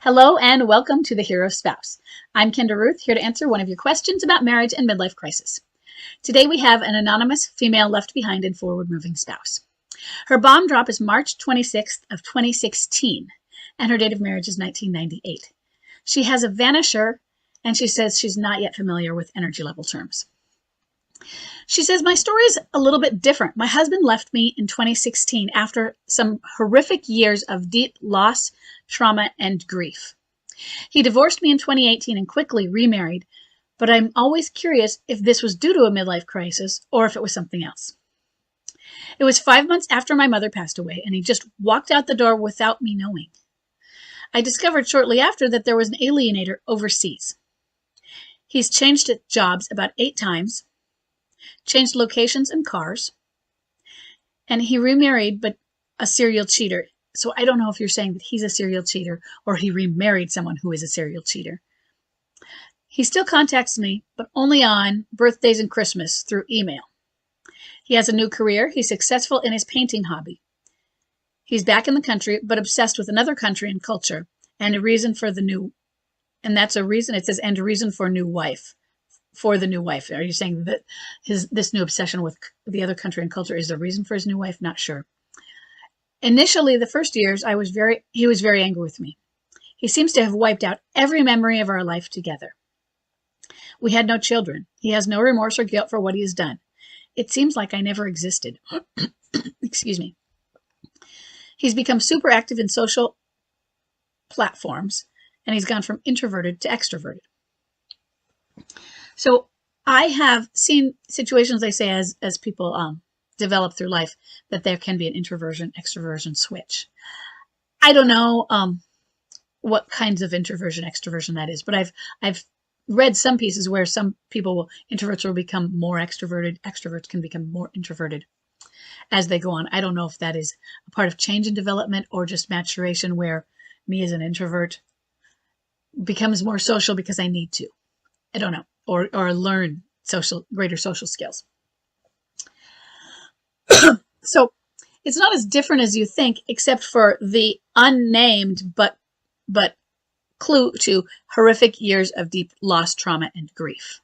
Hello and welcome to The Hero Spouse. I'm Kendra Ruth, here to answer one of your questions about marriage and midlife crisis. Today we have an anonymous female left behind and forward-moving spouse. Her bomb drop is March 26th of 2016, and her date of marriage is 1998. She has a vanisher, and she says she's not yet familiar with energy level terms. She says, my story is a little bit different. My husband left me in 2016 after some horrific years of deep loss, trauma, and grief. He divorced me in 2018 and quickly remarried, but I'm always curious if this was due to a midlife crisis or if it was something else. It was 5 months after my mother passed away, and he just walked out the door without me knowing. I discovered shortly after that there was an alienator overseas. He's changed jobs about 8 times, changed locations and cars, and he remarried, but a serial cheater. So I don't know if you're saying that he's a serial cheater or he remarried someone who is a serial cheater. He still contacts me, but only on birthdays and Christmas through email. He has a new career. He's successful in his painting hobby. He's back in the country, but obsessed with another country and culture, and a reason for the new, and that's a reason, it says, and a reason for new wife. For the new wife. Are you saying that this new obsession with the other country and culture is the reason for his new wife? Not sure. Initially, the first years, he was very angry with me. He seems to have wiped out every memory of our life together. We had no children. He has no remorse or guilt for what he has done. It seems like I never existed. Excuse me. He's become super active in social platforms, and he's gone from introverted to extroverted. So I have seen situations, they say, as people develop through life, that there can be an introversion, extroversion switch. I don't know what kinds of introversion, extroversion that is, but I've read some pieces where some introverts will become more extroverted, extroverts can become more introverted as they go on. I don't know if that is a part of change in development or just maturation, where me as an introvert becomes more social because I need to. I don't know. Or learn greater social skills. So it's not as different as you think, except for the unnamed but clue to horrific years of deep loss, trauma, and grief.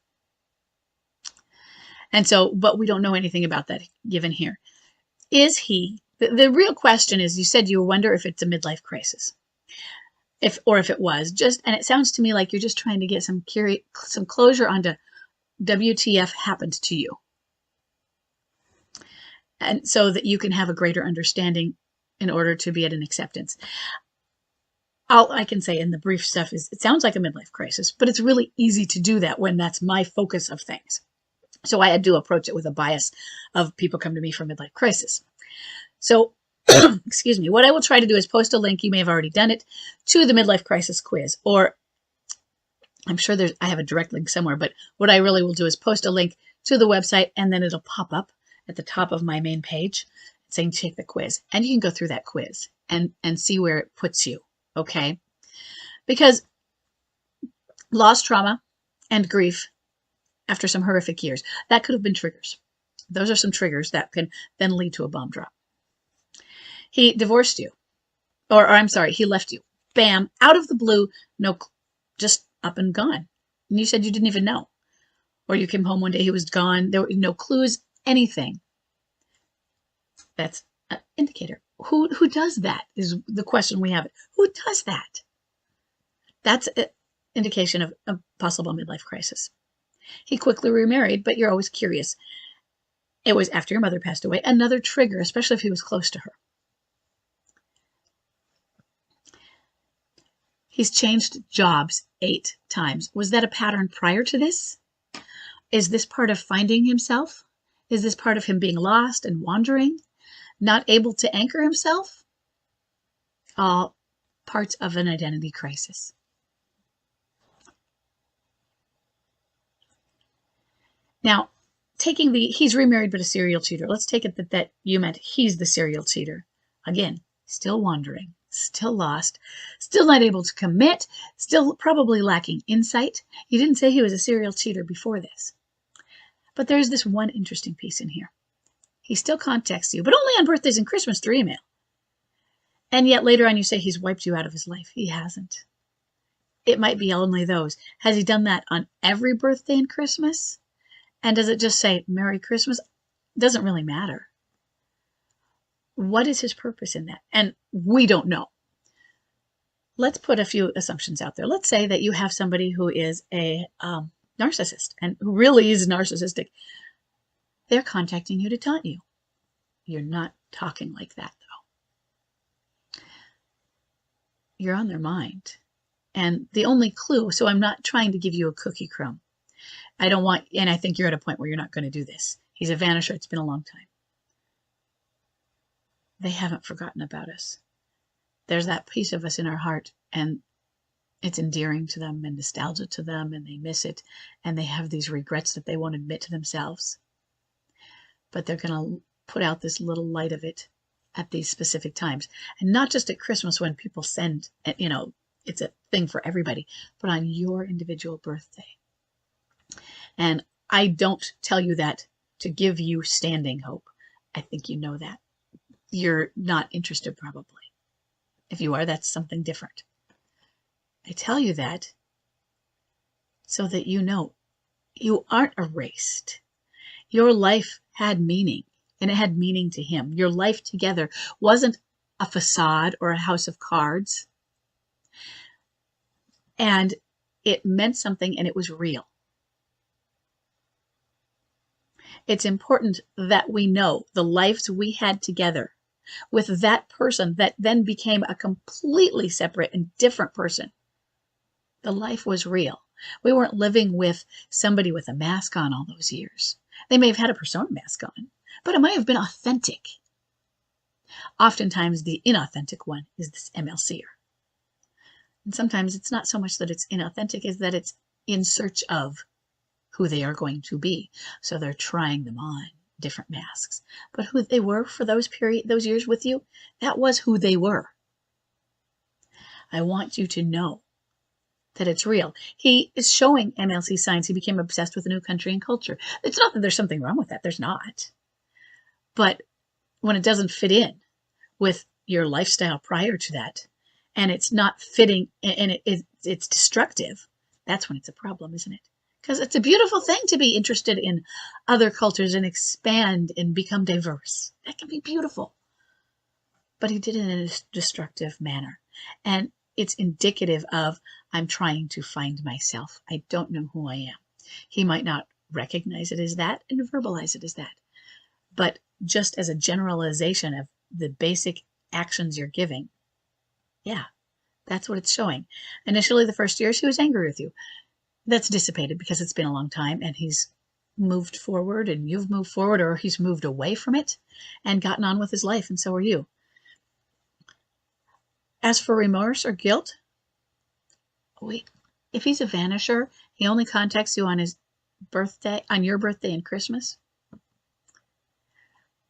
And so, but we don't know anything about that given here. Is he, the real question is, you said you wonder if it's a midlife crisis. If it was just, and it sounds to me like you're just trying to get some closure onto WTF happened to you. And so that you can have a greater understanding in order to be at an acceptance. All I can say in the brief stuff is it sounds like a midlife crisis, but it's really easy to do that when that's my focus of things. So I do approach it with a bias of people come to me for midlife crisis. So excuse me, what I will try to do is post a link, you may have already done it, to the midlife crisis quiz, or I'm sure I have a direct link somewhere, but what I really will do is post a link to the website, and then it'll pop up at the top of my main page saying take the quiz, and you can go through that quiz and see where it puts you, okay? Because loss, trauma, and grief after some horrific years, that could have been triggers. Those are some triggers that can then lead to a bomb drop. He divorced you, or I'm sorry, he left you. Bam, out of the blue, no, just up and gone. And you said you didn't even know. Or you came home one day, he was gone. There were no clues, anything. That's an indicator. Who does that is the question we have. Who does that? That's an indication of a possible midlife crisis. He quickly remarried, but you're always curious. It was after your mother passed away. Another trigger, especially if he was close to her. He's changed jobs 8 times. Was that a pattern prior to this? Is this part of finding himself? Is this part of him being lost and wandering? Not able to anchor himself? All parts of an identity crisis. Now, taking he's remarried but a serial cheater. Let's take it that you meant he's the serial cheater. Again, still wandering. Still lost, still not able to commit, still probably lacking insight. You didn't say he was a serial cheater before this. But there's this one interesting piece in here. He still contacts you, but only on birthdays and Christmas through email. And yet later on you say he's wiped you out of his life. He hasn't. it might be only those. Has he done that on every birthday and Christmas? And does it just say Merry Christmas? Doesn't really matter. What is his purpose in that? And we don't know. Let's put a few assumptions out there. Let's say that you have somebody who is a narcissist and who really is narcissistic. They're contacting you to taunt you. You're not talking like that, though. You're on their mind. And the only clue, so I'm not trying to give you a cookie crumb. I don't want, and I think you're at a point where you're not going to do this. He's a vanisher. It's been a long time. They haven't forgotten about us. There's that piece of us in our heart, and it's endearing to them and nostalgia to them, and they miss it, and they have these regrets that they won't admit to themselves. But they're going to put out this little light of it at these specific times. And not just at Christmas when people send, it's a thing for everybody, but on your individual birthday. And I don't tell you that to give you standing hope. I think you know that. You're not interested, probably. If you are, that's something different. I tell you that so that you know you aren't erased. Your life had meaning, and it had meaning to him. Your life together wasn't a facade or a house of cards. And it meant something, and it was real. It's important that we know the lives we had together with that person that then became a completely separate and different person. The life was real. We weren't living with somebody with a mask on all those years. They may have had a persona mask on, but it might have been authentic. Oftentimes, the inauthentic one is this MLCer. And sometimes it's not so much that it's inauthentic as that it's in search of who they are going to be. So they're trying them on, different masks. But who they were for those years with you, that was who they were. I want you to know that it's real. He is showing MLC signs. He became obsessed with a new country and culture. It's not that there's something wrong with that. There's not. But when it doesn't fit in with your lifestyle prior to that, and it's not fitting, and it's destructive, that's when it's a problem, isn't it? Because it's a beautiful thing to be interested in other cultures and expand and become diverse. That can be beautiful. But he did it in a destructive manner. And it's indicative of, I'm trying to find myself. I don't know who I am. He might not recognize it as that and verbalize it as that. But just as a generalization of the basic actions you're giving, yeah, that's what it's showing. Initially, the first years, he was angry with you. That's dissipated because it's been a long time and he's moved forward and you've moved forward, or he's moved away from it and gotten on with his life, and so are you. As for remorse or guilt, if he's a vanisher, he only contacts you on his birthday, on your birthday and Christmas.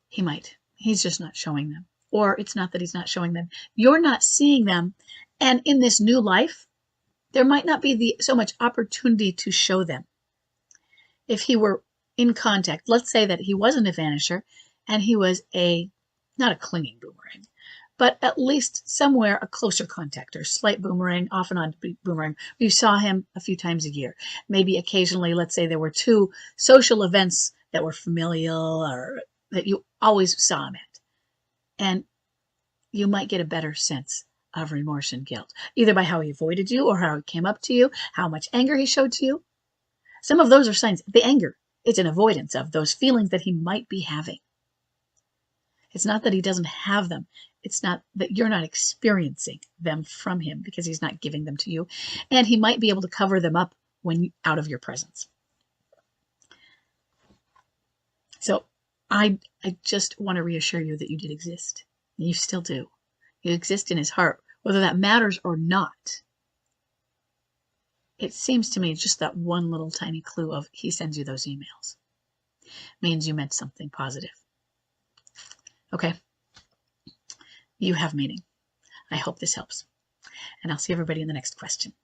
He might. He's just not showing them. Or it's not that he's not showing them. You're not seeing them. And in this new life, there might not be so much opportunity to show them. If he were in contact, let's say that he wasn't a vanisher and he was not a clinging boomerang, but at least somewhere a closer contact or slight boomerang, off and on boomerang. You saw him a few times a year. Maybe occasionally, let's say there were 2 social events that were familial or that you always saw him at. And you might get a better sense of remorse and guilt, either by how he avoided you or how he came up to you, how much anger he showed to you. Some of those are signs. The anger, it's an avoidance of those feelings that he might be having. It's not that he doesn't have them. It's not that you're not experiencing them from him because he's not giving them to you. And he might be able to cover them up when out of your presence. So I just want to reassure you that you did exist. You still do. You exist in his heart, whether that matters or not. It seems to me just that one little tiny clue of he sends you those emails means you meant something positive. Okay. You have meaning. I hope this helps. And I'll see everybody in the next question.